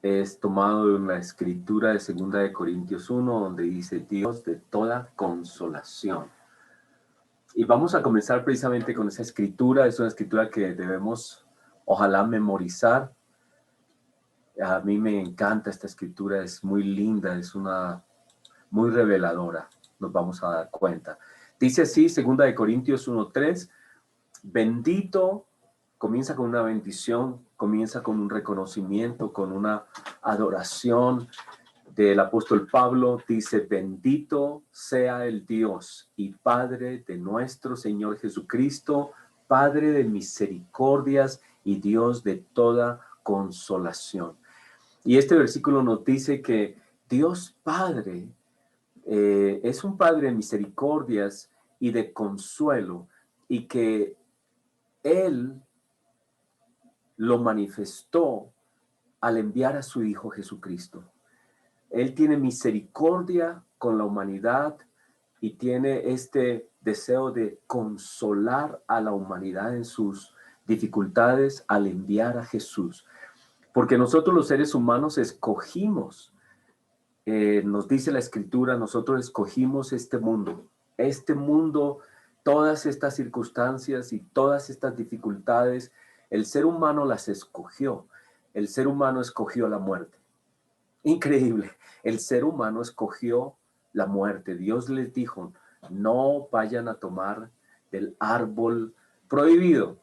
es tomado de una escritura de 2 Corintios 1, donde dice Dios de toda consolación. Y vamos a comenzar precisamente con esa escritura. Es una escritura que debemos, ojalá, memorizar. A mí me encanta esta escritura, es muy linda, es una muy reveladora, nos vamos a dar cuenta. Dice así, 2 Corintios 1:3, bendito, comienza con una bendición, comienza con un reconocimiento, con una adoración del apóstol Pablo. Dice, bendito sea el Dios y Padre de nuestro Señor Jesucristo, Padre de misericordias y Dios de toda consolación. Y este versículo nos dice que Dios Padre es un Padre de misericordias y de consuelo, y que Él lo manifestó al enviar a su Hijo Jesucristo. Él tiene misericordia con la humanidad y tiene este deseo de consolar a la humanidad en sus dificultades al enviar a Jesús. Porque nosotros los seres humanos escogimos, nos dice la Escritura, nosotros escogimos este mundo, todas estas circunstancias y todas estas dificultades, el ser humano las escogió. El ser humano escogió la muerte. Increíble, el ser humano escogió la muerte. Dios les dijo, no vayan a tomar del árbol prohibido.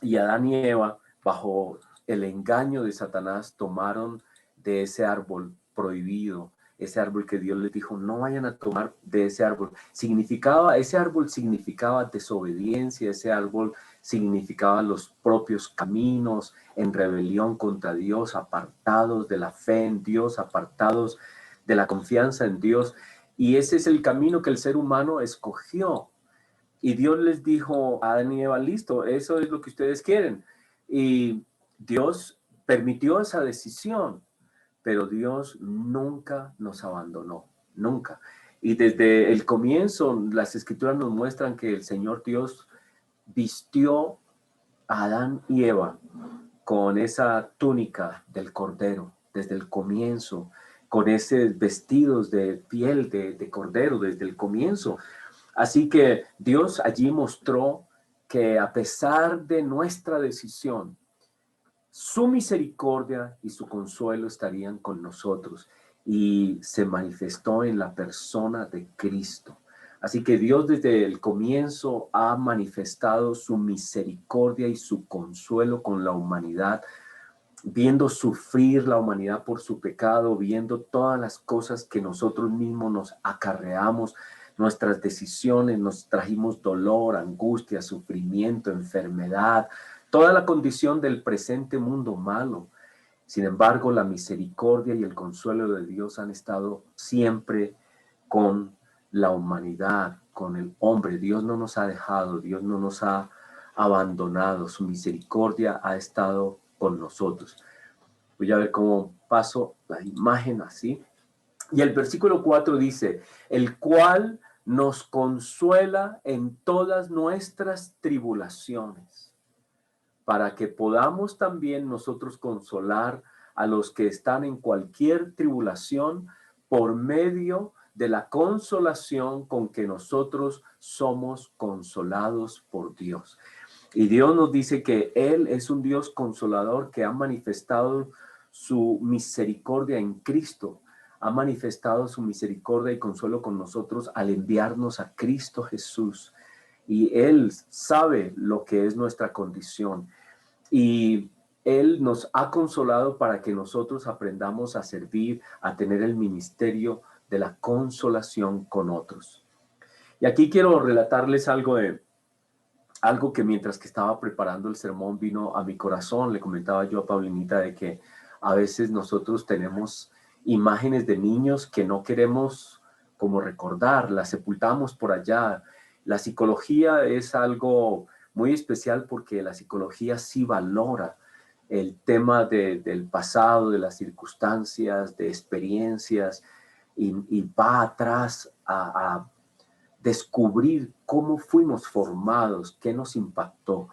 Y Adán y Eva, bajo el engaño de Satanás, tomaron de ese árbol prohibido, ese árbol que Dios les dijo, no vayan a tomar de ese árbol. Ese árbol significaba desobediencia, ese árbol significaba los propios caminos en rebelión contra Dios, apartados de la fe en Dios, apartados de la confianza en Dios. Y ese es el camino que el ser humano escogió. Y Dios les dijo a Adán y Eva, listo, eso es lo que ustedes quieren. Y Dios permitió esa decisión, pero Dios nunca nos abandonó, nunca. Y desde el comienzo, las escrituras nos muestran que el Señor Dios vistió a Adán y Eva con esa túnica del cordero, desde el comienzo, con esos vestidos de piel de cordero, desde el comienzo. Así que Dios allí mostró que a pesar de nuestra decisión, su misericordia y su consuelo estarían con nosotros, y se manifestó en la persona de Cristo. Así que Dios desde el comienzo ha manifestado su misericordia y su consuelo con la humanidad, viendo sufrir la humanidad por su pecado, viendo todas las cosas que nosotros mismos nos acarreamos, nuestras decisiones, nos trajimos dolor, angustia, sufrimiento, enfermedad, toda la condición del presente mundo malo. Sin embargo, la misericordia y el consuelo de Dios han estado siempre con la humanidad, con el hombre. Dios no nos ha dejado, Dios no nos ha abandonado, su misericordia ha estado con nosotros. Voy a ver cómo paso la imagen así. Y el versículo 4 dice, el cual nos consuela en todas nuestras tribulaciones, para que podamos también nosotros consolar a los que están en cualquier tribulación por medio de la consolación con que nosotros somos consolados por Dios. Y Dios nos dice que Él es un Dios consolador que ha manifestado su misericordia en Cristo, ha manifestado su misericordia y consuelo con nosotros al enviarnos a Cristo Jesús. Y Él sabe lo que es nuestra condición. Y Él nos ha consolado para que nosotros aprendamos a servir, a tener el ministerio de la consolación con otros. Y aquí quiero relatarles algo que mientras que estaba preparando el sermón vino a mi corazón. Le comentaba yo a Paulinita de que a veces nosotros tenemos imágenes de niños que no queremos como recordar, las sepultamos por allá. La psicología es algo muy especial porque la psicología sí valora el tema del pasado, de las circunstancias, de experiencias, y va atrás a descubrir cómo fuimos formados, qué nos impactó.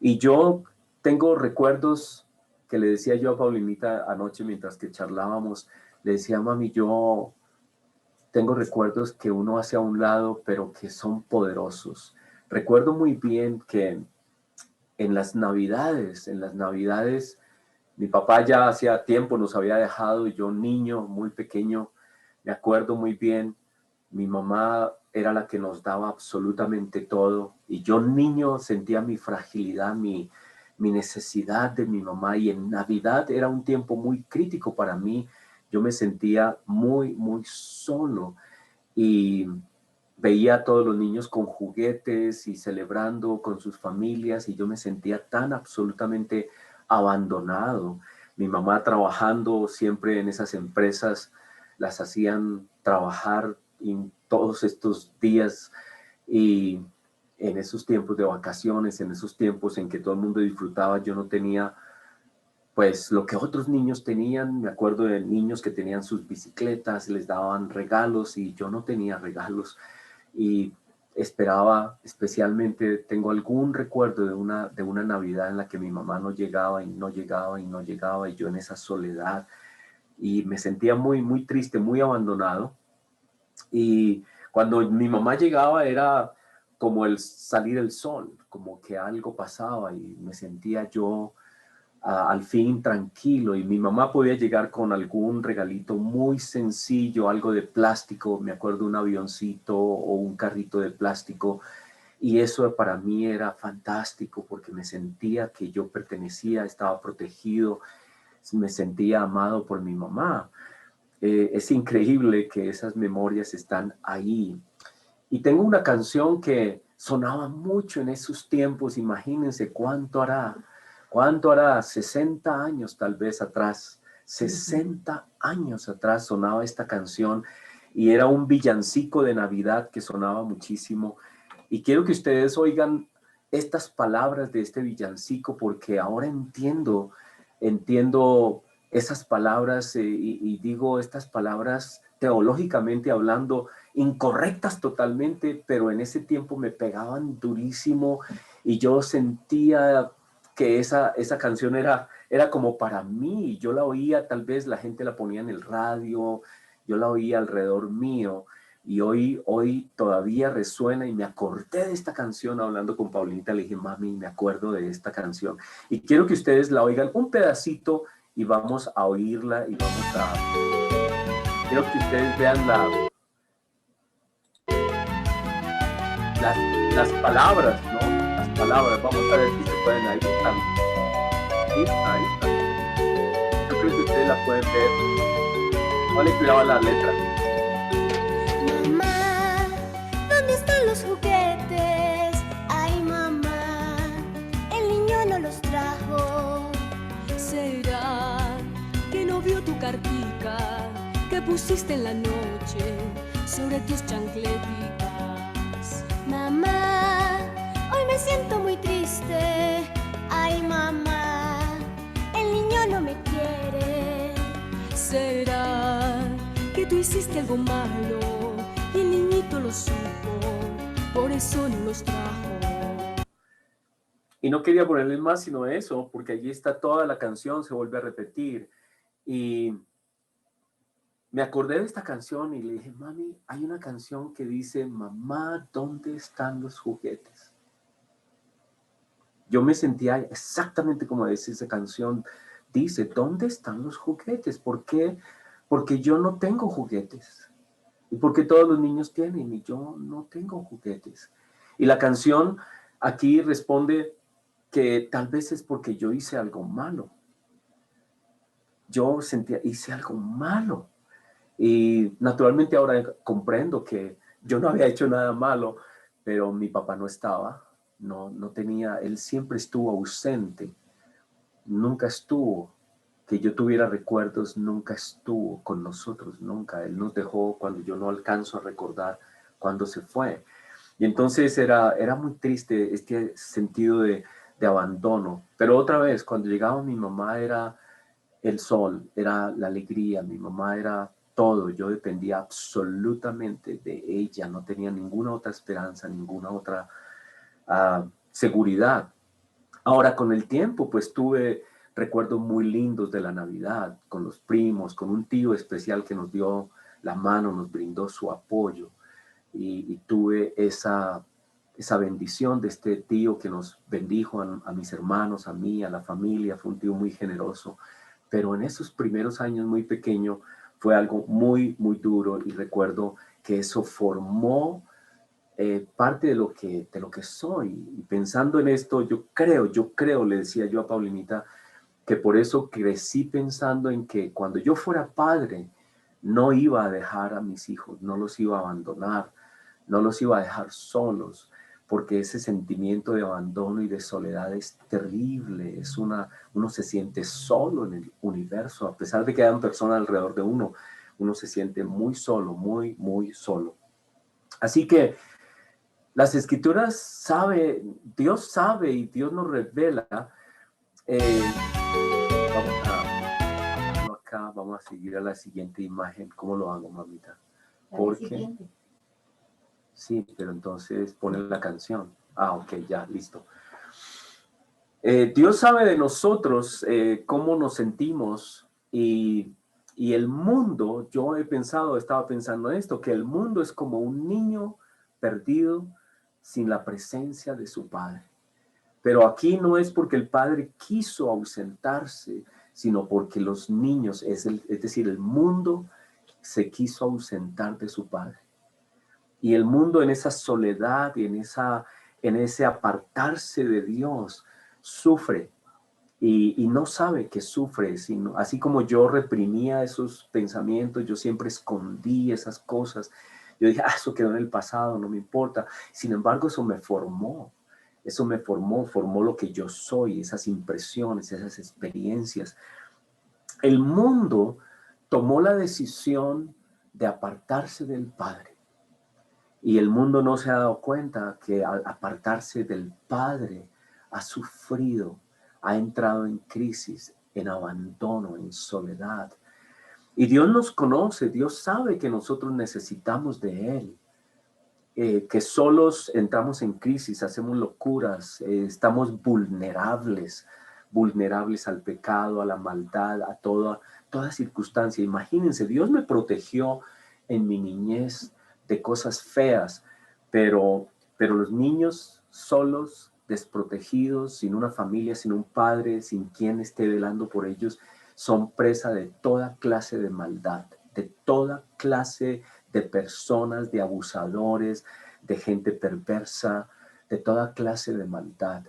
Y yo tengo recuerdos que le decía yo a Paulinita anoche mientras que charlábamos, le decía, mami, yo tengo recuerdos que uno hace a un lado, pero que son poderosos. Recuerdo muy bien que en las Navidades, mi papá ya hacía tiempo nos había dejado y yo niño, muy pequeño, me acuerdo muy bien, mi mamá era la que nos daba absolutamente todo y yo niño sentía mi fragilidad, mi necesidad de mi mamá y en Navidad era un tiempo muy crítico para mí. Yo me sentía muy, muy solo y veía a todos los niños con juguetes y celebrando con sus familias y yo me sentía tan absolutamente abandonado. Mi mamá trabajando siempre en esas empresas, las hacían trabajar en todos estos días y en esos tiempos de vacaciones, en esos tiempos en que todo el mundo disfrutaba, yo no tenía pues lo que otros niños tenían. Me acuerdo de niños que tenían sus bicicletas, les daban regalos y yo no tenía regalos y esperaba, especialmente tengo algún recuerdo de una Navidad en la que mi mamá no llegaba y no llegaba y no llegaba y yo en esa soledad y me sentía muy, muy triste, muy abandonado. Y cuando mi mamá llegaba era como el salir el sol, como que algo pasaba y me sentía yo al fin tranquilo y mi mamá podía llegar con algún regalito muy sencillo, algo de plástico, me acuerdo un avioncito o un carrito de plástico y eso para mí era fantástico porque me sentía que yo pertenecía, estaba protegido, me sentía amado por mi mamá. Es increíble que esas memorias están ahí. Y tengo una canción que sonaba mucho en esos tiempos, imagínense cuánto hará, 60 años tal vez atrás, 60 años atrás sonaba esta canción y era un villancico de Navidad que sonaba muchísimo. Y quiero que ustedes oigan estas palabras de este villancico porque ahora entiendo esas palabras y digo estas palabras teológicamente hablando incorrectas totalmente, pero en ese tiempo me pegaban durísimo y yo sentía que esa canción era como para mí. Yo la oía, tal vez la gente la ponía en el radio, yo la oía alrededor mío y hoy todavía resuena y me acordé de esta canción hablando con Paulinita, le dije, mami, me acuerdo de esta canción. Y quiero que ustedes la oigan un pedacito y vamos a oírla y quiero que ustedes vean las palabras, ¿no? Las palabras, vamos a ver si se pueden, ahí están. Sí, ahí están. Yo creo que ustedes la pueden ver. Vale, cuidado a la letra. Mamá, ¿dónde están los juguetes? Ay, mamá, el niño no los trajo. ¿Será que no vio tu cartica que pusiste en la noche sobre tus chancleticas? Mamá, hoy me siento muy triste. Ay, mamá, el niño no me quiere. ¿Será que tú hiciste algo malo y el niñito lo supo, por eso no los trajo? Y no quería ponerles más sino eso, porque allí está toda la canción, se vuelve a repetir. Y me acordé de esta canción y le dije, mami, hay una canción que dice, mamá, ¿dónde están los juguetes? Yo me sentía exactamente como dice esa canción. Dice, ¿dónde están los juguetes? ¿Por qué? Porque yo no tengo juguetes. Y porque todos los niños tienen y yo no tengo juguetes. Y la canción aquí responde que tal vez es porque yo hice algo malo. Yo sentía, hice algo malo. Y naturalmente ahora comprendo que yo no había hecho nada malo, pero mi papá no estaba, no tenía, él siempre estuvo ausente, nunca estuvo, que yo tuviera recuerdos, nunca estuvo con nosotros, nunca. Él nos dejó cuando yo no alcanzo a recordar cuando se fue. Y entonces era muy triste este sentido de abandono. Pero otra vez, cuando llegaba mi mamá era el sol, era la alegría, mi mamá era todo, yo dependía absolutamente de ella, no tenía ninguna otra esperanza, ninguna otra seguridad. Ahora con el tiempo pues tuve recuerdos muy lindos de la Navidad, con los primos, con un tío especial que nos dio la mano, nos brindó su apoyo. Y tuve esa bendición de este tío que nos bendijo a mis hermanos, a mí, a la familia. Fue un tío muy generoso. Pero en esos primeros años muy pequeño fue algo muy, muy duro, y recuerdo que eso formó parte de lo que soy. Y pensando en esto, yo creo, le decía yo a Paulinita, que por eso crecí pensando en que cuando yo fuera padre, no iba a dejar a mis hijos, no los iba a abandonar, no los iba a dejar solos, porque ese sentimiento de abandono y de soledad es terrible. Uno se siente solo en el universo, a pesar de que hayan personas alrededor de uno, uno se siente muy solo, muy, muy solo. Así que las escrituras Dios sabe y Dios nos revela. Vamos a seguir a la siguiente imagen. ¿Cómo lo hago, mamita? Porque sí, pero entonces ponen la canción. Ok, ya, listo. Dios sabe de nosotros, cómo nos sentimos, y el mundo, yo estaba pensando esto, que el mundo es como un niño perdido sin la presencia de su padre. Pero aquí no es porque el padre quiso ausentarse, sino porque los niños, es decir, el mundo se quiso ausentar de su padre. Y el mundo, en esa soledad y en ese apartarse de Dios, sufre y no sabe que sufre, sino así como yo reprimía esos pensamientos, yo siempre escondí esas cosas. Yo dije, eso quedó en el pasado, no me importa. Sin embargo, eso me formó, formó lo que yo soy, esas impresiones, esas experiencias. El mundo tomó la decisión de apartarse del Padre. Y el mundo no se ha dado cuenta que al apartarse del Padre ha sufrido, ha entrado en crisis, en abandono, en soledad. Y Dios nos conoce, Dios sabe que nosotros necesitamos de Él, que solos entramos en crisis, hacemos locuras, estamos vulnerables al pecado, a la maldad, a toda circunstancia. Imagínense, Dios me protegió en mi niñez de cosas feas, pero los niños solos, desprotegidos, sin una familia, sin un padre, sin quien esté velando por ellos, son presa de toda clase de maldad, de toda clase de personas, de abusadores, de gente perversa, de toda clase de maldad.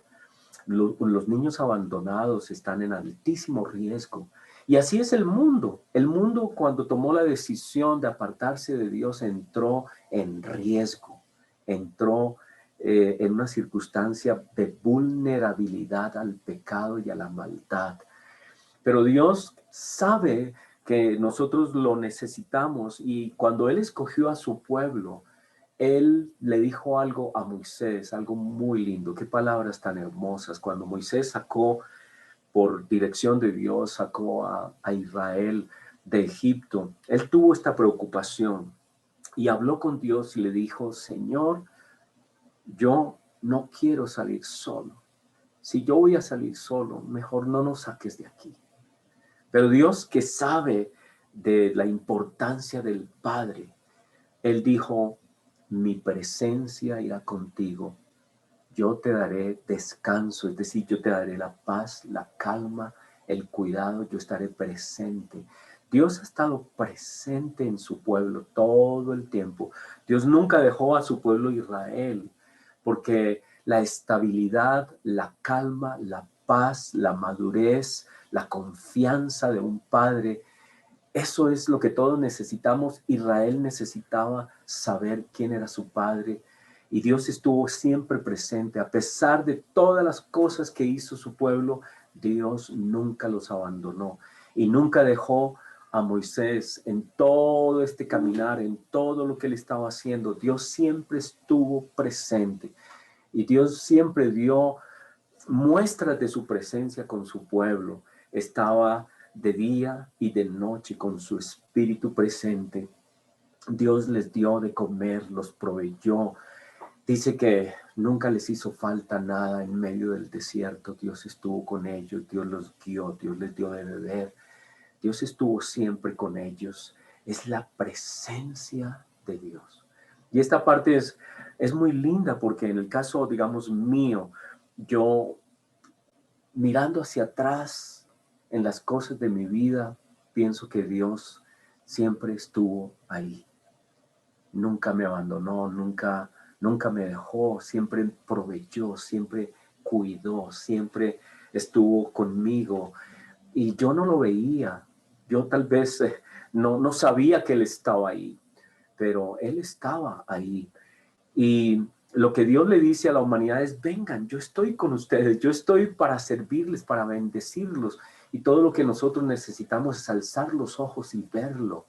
Los niños abandonados están en altísimo riesgo. Y así es el mundo. El mundo, cuando tomó la decisión de apartarse de Dios, entró en riesgo, entró en una circunstancia de vulnerabilidad al pecado y a la maldad. Pero Dios sabe que nosotros lo necesitamos, y cuando Él escogió a su pueblo, Él le dijo algo a Moisés, algo muy lindo. Qué palabras tan hermosas. Cuando Moisés sacó, por dirección de Dios, sacó a Israel de Egipto, Él tuvo esta preocupación y habló con Dios y le dijo: Señor, yo no quiero salir solo. Si yo voy a salir solo, mejor no nos saques de aquí. Pero Dios, que sabe de la importancia del Padre, Él dijo: mi presencia irá contigo. Yo te daré descanso, es decir, yo te daré la paz, la calma, el cuidado, yo estaré presente. Dios ha estado presente en su pueblo todo el tiempo. Dios nunca dejó a su pueblo Israel, porque la estabilidad, la calma, la paz, la madurez, la confianza de un padre, eso es lo que todos necesitamos. Israel necesitaba saber quién era su padre, y Dios estuvo siempre presente. A pesar de todas las cosas que hizo su pueblo, Dios nunca los abandonó y nunca dejó a Moisés en todo este caminar, en todo lo que él estaba haciendo. Dios siempre estuvo presente, y Dios siempre dio muestras de su presencia con su pueblo. Estaba de día y de noche con su espíritu presente. Dios les dio de comer, los proveyó. Dice que nunca les hizo falta nada en medio del desierto. Dios estuvo con ellos, Dios los guió, Dios les dio de beber. Dios estuvo siempre con ellos. Es la presencia de Dios. Y esta parte es muy linda porque en el caso, digamos, mío, yo mirando hacia atrás en las cosas de mi vida, pienso que Dios siempre estuvo ahí. Nunca me abandonó, nunca me dejó, siempre proveyó, siempre cuidó, siempre estuvo conmigo. Y yo no lo veía. Yo tal vez no sabía que Él estaba ahí, pero Él estaba ahí. Y lo que Dios le dice a la humanidad es, vengan, yo estoy con ustedes, yo estoy para servirles, para bendecirlos. Y todo lo que nosotros necesitamos es alzar los ojos y verlo,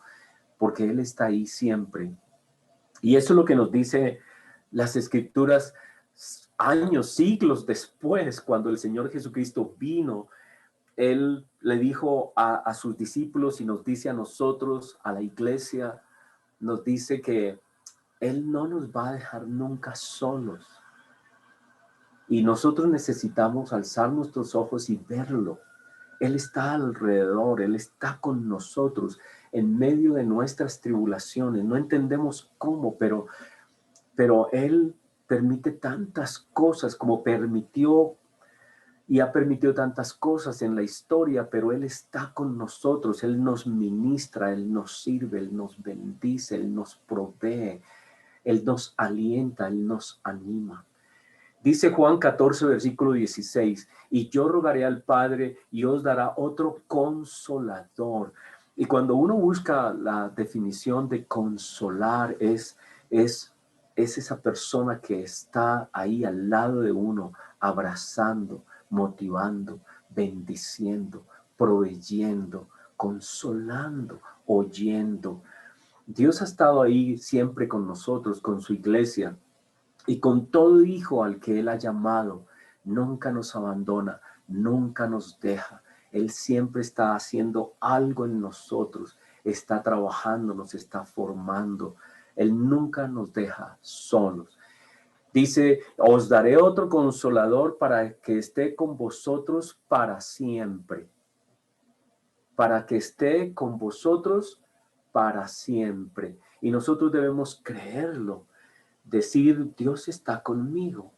porque Él está ahí siempre. Y eso es lo que nos dice las Escrituras años, siglos después, cuando el Señor Jesucristo vino. Él le dijo a sus discípulos y nos dice a nosotros, a la iglesia, nos dice que Él no nos va a dejar nunca solos. Y nosotros necesitamos alzar nuestros ojos y verlo. Él está alrededor, Él está con nosotros en medio de nuestras tribulaciones. No entendemos cómo, pero Él permite tantas cosas como permitió y ha permitido tantas cosas en la historia, pero Él está con nosotros, Él nos ministra, Él nos sirve, Él nos bendice, Él nos provee, Él nos alienta, Él nos anima. Dice Juan 14, versículo 16, y yo rogaré al Padre y os dará otro consolador. Y cuando uno busca la definición de consolar, es esa persona que está ahí al lado de uno, abrazando, motivando, bendiciendo, proveyendo, consolando, oyendo. Dios ha estado ahí siempre con nosotros, con su iglesia, y con todo hijo al que Él ha llamado. Nunca nos abandona, nunca nos deja. Él siempre está haciendo algo en nosotros, está trabajando, nos está formando. Él nunca nos deja solos. Dice, os daré otro consolador para que esté con vosotros para siempre. Para que esté con vosotros para siempre. Y nosotros debemos creerlo. Decir, Dios está conmigo.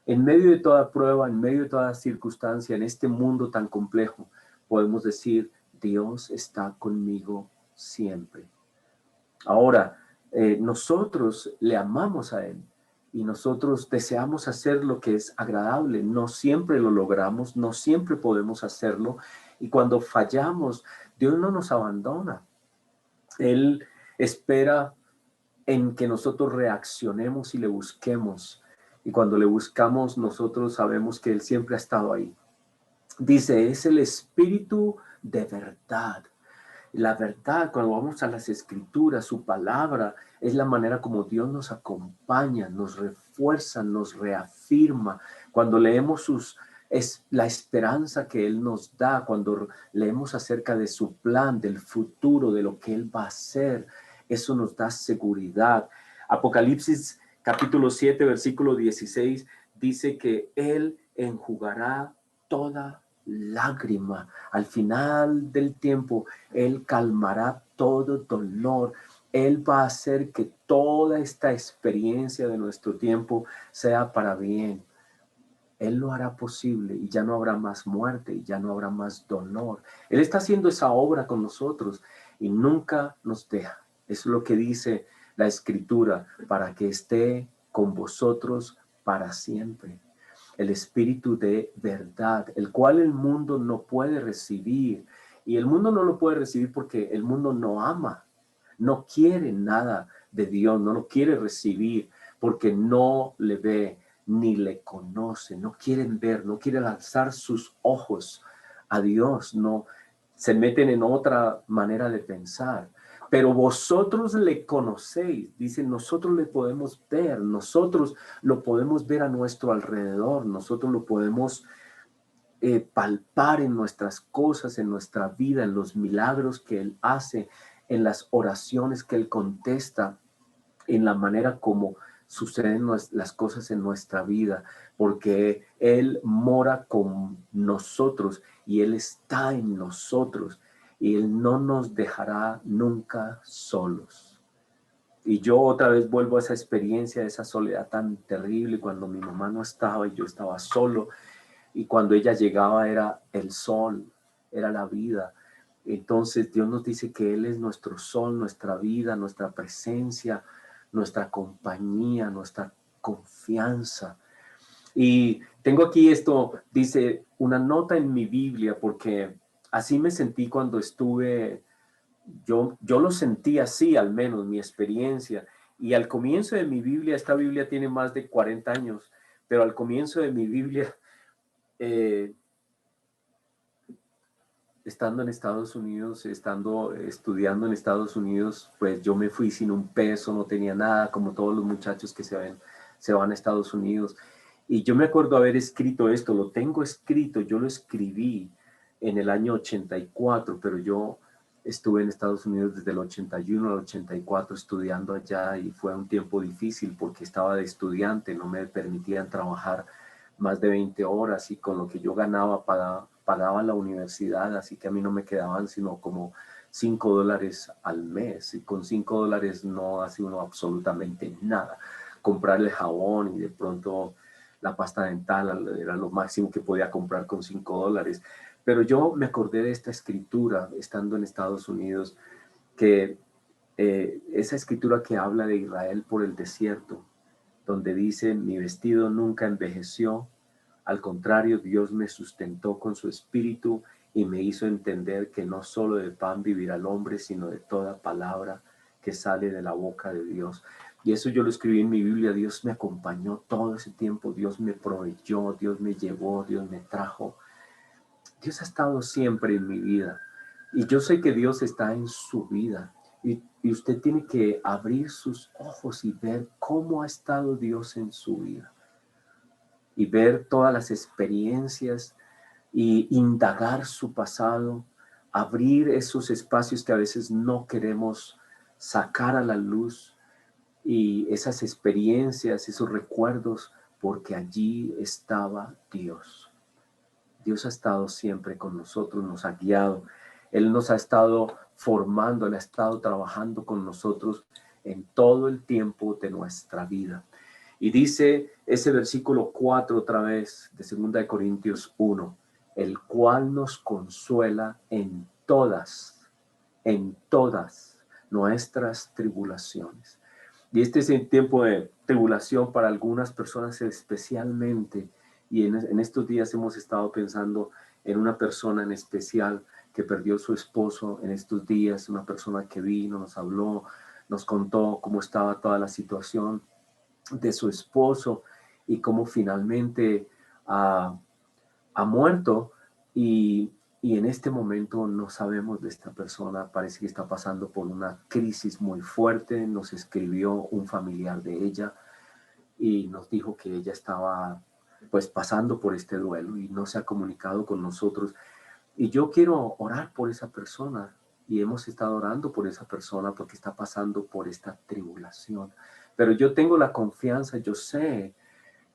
En medio de toda prueba, en medio de toda circunstancia, en este mundo tan complejo, podemos decir, Dios está conmigo siempre. Ahora, nosotros le amamos a Él y nosotros deseamos hacer lo que es agradable. No siempre lo logramos, no siempre podemos hacerlo. Y cuando fallamos, Dios no nos abandona. Él espera en que nosotros reaccionemos y le busquemos. Y cuando le buscamos, nosotros sabemos que Él siempre ha estado ahí. Dice, es el Espíritu de verdad. La verdad, cuando vamos a las Escrituras, su palabra, es la manera como Dios nos acompaña, nos refuerza, nos reafirma. Cuando leemos es la esperanza que Él nos da, cuando leemos acerca de su plan, del futuro, de lo que Él va a hacer, eso nos da seguridad. Apocalipsis capítulo 7, versículo 16, dice que Él enjugará toda lágrima. Al final del tiempo, Él calmará todo dolor. Él va a hacer que toda esta experiencia de nuestro tiempo sea para bien. Él lo hará posible y ya no habrá más muerte y ya no habrá más dolor. Él está haciendo esa obra con nosotros y nunca nos deja. Eso es lo que dice la Escritura, para que esté con vosotros para siempre. El Espíritu de verdad, el cual el mundo no puede recibir. Y el mundo no lo puede recibir porque el mundo no ama, no quiere nada de Dios, no lo quiere recibir porque no le ve ni le conoce, no quieren ver, no quieren alzar sus ojos a Dios, no se meten en otra manera de pensar. Pero vosotros le conocéis, dicen, nosotros le podemos ver, nosotros lo podemos ver a nuestro alrededor, nosotros lo podemos palpar en nuestras cosas, en nuestra vida, en los milagros que Él hace, en las oraciones que Él contesta, en la manera como suceden las cosas en nuestra vida, porque Él mora con nosotros y Él está en nosotros y Él no nos dejará nunca solos. Y yo otra vez vuelvo a esa experiencia, a esa soledad tan terrible cuando mi mamá no estaba y yo estaba solo, y cuando ella llegaba era el sol, era la vida. Entonces Dios nos dice que Él es nuestro sol, nuestra vida, nuestra presencia, nuestra compañía, nuestra confianza. Y tengo aquí esto, dice, una nota en mi Biblia, porque así me sentí cuando estuve, yo lo sentí así, al menos mi experiencia. Y al comienzo de mi Biblia, esta Biblia tiene más de 40 años, pero al comienzo de mi Biblia, eh, estando en Estados Unidos, estando estudiando en Estados Unidos, pues yo me fui sin un peso, no tenía nada, como todos los muchachos que se van a Estados Unidos. Y yo me acuerdo haber escrito esto, lo tengo escrito, yo lo escribí en el año 84, pero yo estuve en Estados Unidos desde el 81 al 84 estudiando allá y fue un tiempo difícil porque estaba de estudiante, no me permitían trabajar más de 20 horas y con lo que yo ganaba pagaba la universidad, así que a mí no me quedaban sino como $5 al mes y con $5 no hace uno absolutamente nada. Comprar el jabón y de pronto la pasta dental era lo máximo que podía comprar con $5. Pero yo me acordé de esta escritura estando en Estados Unidos, que esa escritura que habla de Israel por el desierto, donde dice, mi vestido nunca envejeció, al contrario, Dios me sustentó con su espíritu y me hizo entender que no solo de pan vivirá el hombre, sino de toda palabra que sale de la boca de Dios. Y eso yo lo escribí en mi Biblia. Dios me acompañó todo ese tiempo, Dios me proveyó, Dios me llevó, Dios me trajo. Dios ha estado siempre en mi vida y yo sé que Dios está en su vida y usted tiene que abrir sus ojos y ver cómo ha estado Dios en su vida y ver todas las experiencias y indagar su pasado, abrir esos espacios que a veces no queremos sacar a la luz y esas experiencias, esos recuerdos, porque allí estaba Dios. Dios ha estado siempre con nosotros, nos ha guiado. Él nos ha estado formando, Él ha estado trabajando con nosotros en todo el tiempo de nuestra vida. Y dice ese versículo 4 otra vez de 2 Corintios 1, el cual nos consuela en todas nuestras tribulaciones. Y este es el tiempo de tribulación para algunas personas especialmente. Y en estos días hemos estado pensando en una persona en especial que perdió su esposo en estos días, una persona que vino, nos habló, nos contó cómo estaba toda la situación de su esposo y cómo finalmente ha muerto y en este momento no sabemos de esta persona, parece que está pasando por una crisis muy fuerte. Nos escribió un familiar de ella y nos dijo que ella estaba pues pasando por este duelo y no se ha comunicado con nosotros. Y yo quiero orar por esa persona y hemos estado orando por esa persona porque está pasando por esta tribulación. Pero yo tengo la confianza, yo sé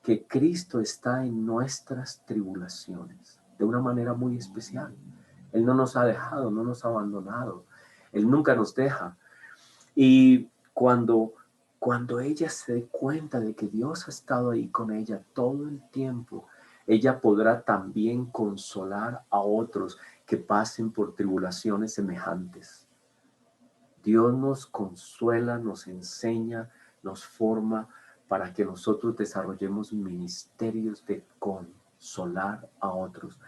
que Cristo está en nuestras tribulaciones de una manera muy especial. Él no nos ha dejado, no nos ha abandonado. Él nunca nos deja. Y cuando ella se dé cuenta de que Dios ha estado ahí con ella todo el tiempo, ella podrá también consolar a otros que pasen por tribulaciones semejantes. Dios nos consuela, nos enseña, nos forma para que nosotros desarrollemos ministerios de consolar a otros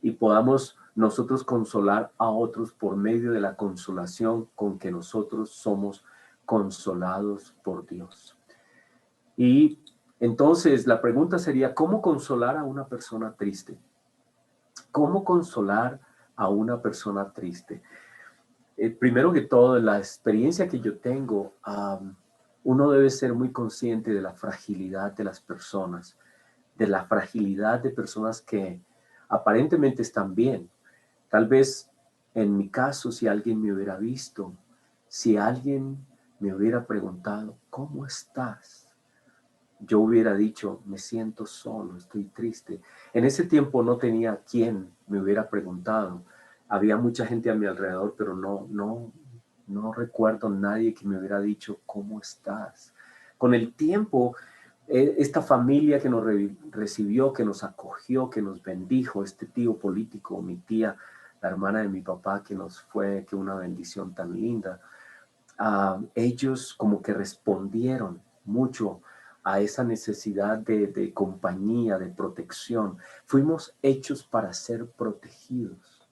y podamos nosotros consolar a otros por medio de la consolación con que nosotros somos consolados por Dios. Y entonces la pregunta sería, ¿cómo consolar a una persona triste? ¿Cómo consolar a una persona triste? Primero que todo, la experiencia que yo tengo, uno debe ser muy consciente de la fragilidad de las personas, de la fragilidad de personas que aparentemente están bien. Tal vez en mi caso, si alguien me hubiera visto, si alguien me hubiera preguntado, ¿cómo estás? yo hubiera dicho, me siento solo, estoy triste. En ese tiempo no tenía quien me hubiera preguntado. Había mucha gente a mi alrededor, pero no recuerdo nadie que me hubiera dicho, ¿cómo estás? Con el tiempo, esta familia que nos recibió, que nos acogió, que nos bendijo, este tío político, mi tía, la hermana de mi papá, que nos fue que una bendición tan linda, ellos como que respondieron mucho a esa necesidad de compañía, de protección. Fuimos hechos para ser protegidos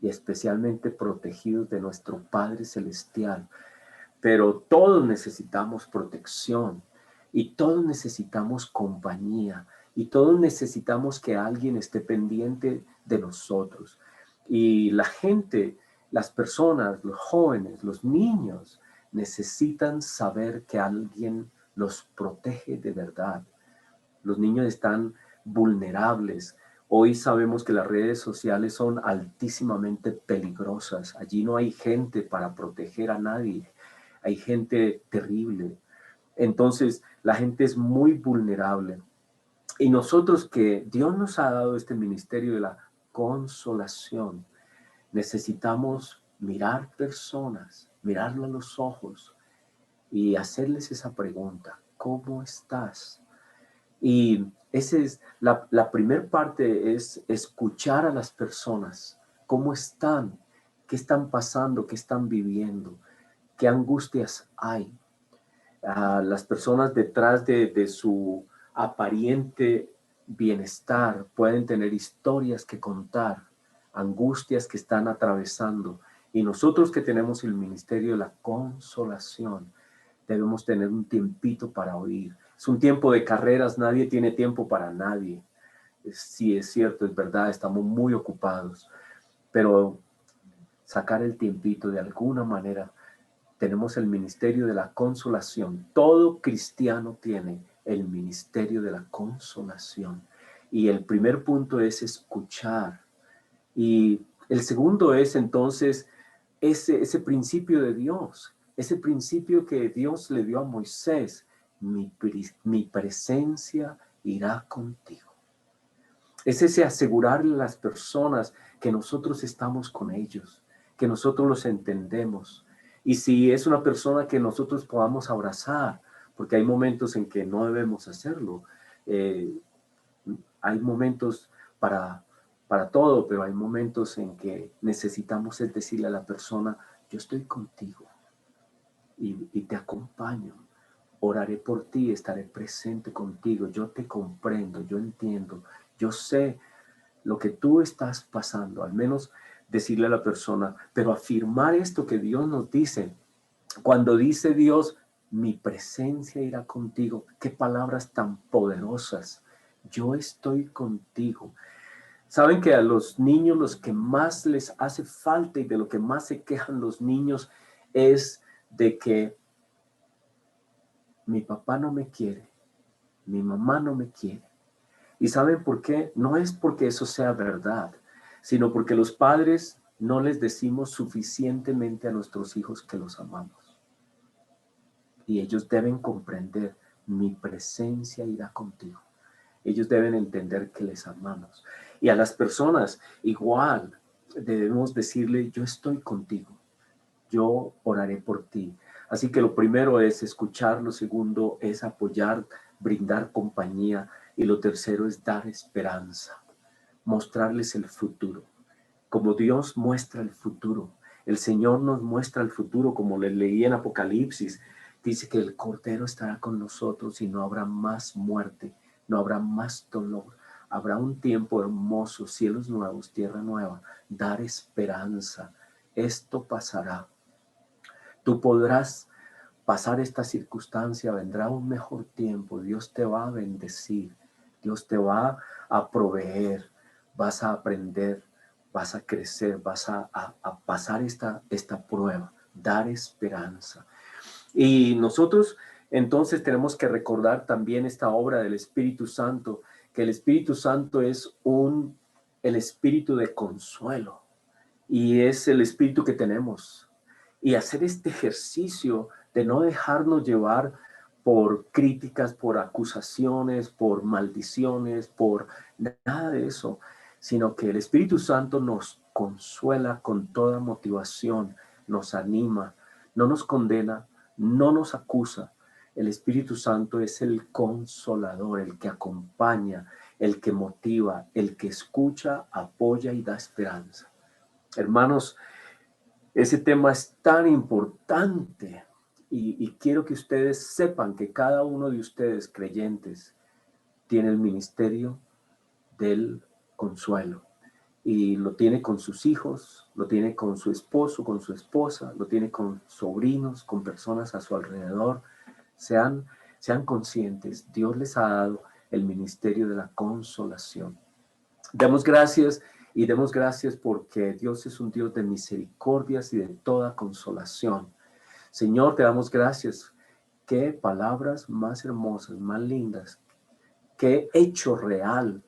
y especialmente protegidos de nuestro Padre Celestial. Pero todos necesitamos protección y todos necesitamos compañía y todos necesitamos que alguien esté pendiente de nosotros. Y la gente, las personas, los jóvenes, los niños necesitan saber que alguien los protege de verdad. Los niños están vulnerables. Hoy sabemos que las redes sociales son altísimamente peligrosas. Allí no hay gente para proteger a nadie. Hay gente terrible. Entonces, la gente es muy vulnerable. Y nosotros que Dios nos ha dado este ministerio de la consolación, necesitamos mirar personas, mirarlo a los ojos y hacerles esa pregunta, ¿cómo estás? Y esa es la primera parte, es escuchar a las personas, cómo están, qué están pasando, qué están viviendo, qué angustias hay. Las personas detrás de su aparente bienestar pueden tener historias que contar, angustias que están atravesando. Y nosotros que tenemos el ministerio de la consolación, debemos tener un tiempito para oír. Es un tiempo de carreras, nadie tiene tiempo para nadie. Sí, es cierto, es verdad, estamos muy ocupados, pero sacar el tiempito de alguna manera. Tenemos el ministerio de la consolación. Todo cristiano tiene el ministerio de la consolación. Y el primer punto es escuchar. Y el segundo es entonces ese principio de Dios, ese principio que Dios le dio a Moisés. Mi presencia irá contigo. Es ese asegurarle a las personas que nosotros estamos con ellos, que nosotros los entendemos. Y si es una persona que nosotros podamos abrazar, porque hay momentos en que no debemos hacerlo. Hay momentos para todo, pero hay momentos en que necesitamos decirle a la persona, yo estoy contigo y te acompaño. Oraré por ti, estaré presente contigo, yo te comprendo, yo entiendo, yo sé lo que tú estás pasando, al menos decirle a la persona, pero afirmar esto que Dios nos dice, cuando dice Dios, mi presencia irá contigo, qué palabras tan poderosas, yo estoy contigo. Saben que a los niños los que más les hace falta y de lo que más se quejan los niños es de que mi papá no me quiere, mi mamá no me quiere. ¿Y saben por qué? No es porque eso sea verdad, sino porque los padres no les decimos suficientemente a nuestros hijos que los amamos. Y ellos deben comprender, mi presencia irá contigo. Ellos deben entender que les amamos. Y a las personas igual debemos decirle, yo estoy contigo, yo oraré por ti. Así que lo primero es escuchar, lo segundo es apoyar, brindar compañía y lo tercero es dar esperanza, mostrarles el futuro. Como Dios muestra el futuro, el Señor nos muestra el futuro, como les leí en Apocalipsis, dice que el Cordero estará con nosotros y no habrá más muerte, no habrá más dolor. Habrá un tiempo hermoso, cielos nuevos, tierra nueva, dar esperanza. Esto pasará. Tú podrás pasar esta circunstancia, vendrá un mejor tiempo, Dios te va a bendecir, Dios te va a proveer, vas a aprender, vas a crecer, vas a pasar esta prueba, dar esperanza. Y nosotros entonces tenemos que recordar también esta obra del Espíritu Santo, que el Espíritu Santo es el espíritu de consuelo y es el espíritu que tenemos. Y hacer este ejercicio de no dejarnos llevar por críticas, por acusaciones, por maldiciones, por nada de eso, sino que el Espíritu Santo nos consuela con toda motivación, nos anima, no nos condena, no nos acusa. El Espíritu Santo es el consolador, el que acompaña, el que motiva, el que escucha, apoya y da esperanza. Hermanos, ese tema es tan importante y quiero que ustedes sepan que cada uno de ustedes creyentes tiene el ministerio del consuelo y lo tiene con sus hijos, lo tiene con su esposo, con su esposa, lo tiene con sobrinos, con personas a su alrededor. Sean conscientes, Dios les ha dado el ministerio de la consolación. Demos gracias y demos gracias porque Dios es un Dios de misericordias y de toda consolación. Señor, te damos gracias. Qué palabras más hermosas, más lindas. Qué hecho real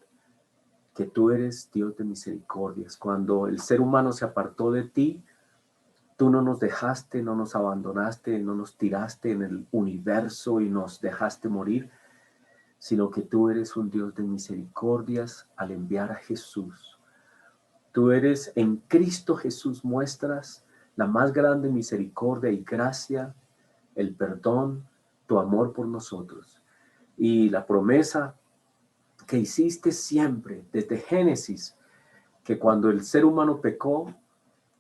que tú eres Dios de misericordias. Cuando el ser humano se apartó de ti, tú no nos dejaste, no nos abandonaste, no nos tiraste en el universo y nos dejaste morir, sino que tú eres un Dios de misericordias al enviar a Jesús. Tú eres en Cristo Jesús, muestras la más grande misericordia y gracia, el perdón, tu amor por nosotros. Y la promesa que hiciste siempre, desde Génesis, que cuando el ser humano pecó,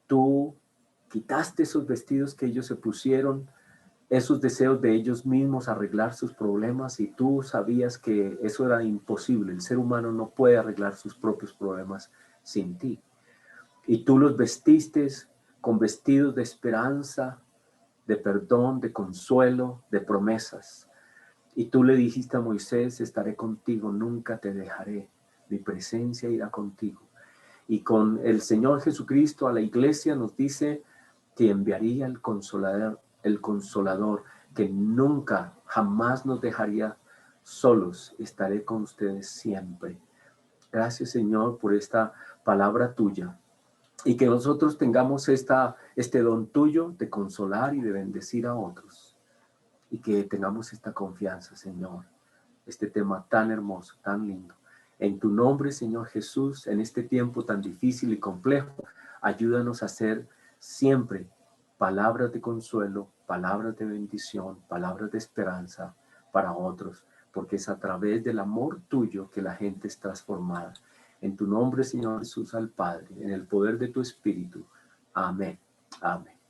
tú quitaste esos vestidos que ellos se pusieron, esos deseos de ellos mismos arreglar sus problemas, y tú sabías que eso era imposible. El ser humano no puede arreglar sus propios problemas sin ti. Y tú los vestiste con vestidos de esperanza, de perdón, de consuelo, de promesas. Y tú le dijiste a Moisés, estaré contigo, nunca te dejaré, mi presencia irá contigo. Y con el Señor Jesucristo a la iglesia nos dice que enviaría el consolador, que nunca, jamás nos dejaría solos, estaré con ustedes siempre. Gracias, Señor, por esta palabra tuya. Y que nosotros tengamos este don tuyo de consolar y de bendecir a otros. Y que tengamos esta confianza, Señor. Este tema tan hermoso, tan lindo. En tu nombre, Señor Jesús, en este tiempo tan difícil y complejo, ayúdanos a hacer siempre palabras de consuelo, palabras de bendición, palabras de esperanza para otros, porque es a través del amor tuyo que la gente es transformada. En tu nombre, Señor Jesús, al Padre, en el poder de tu Espíritu. Amén. Amén.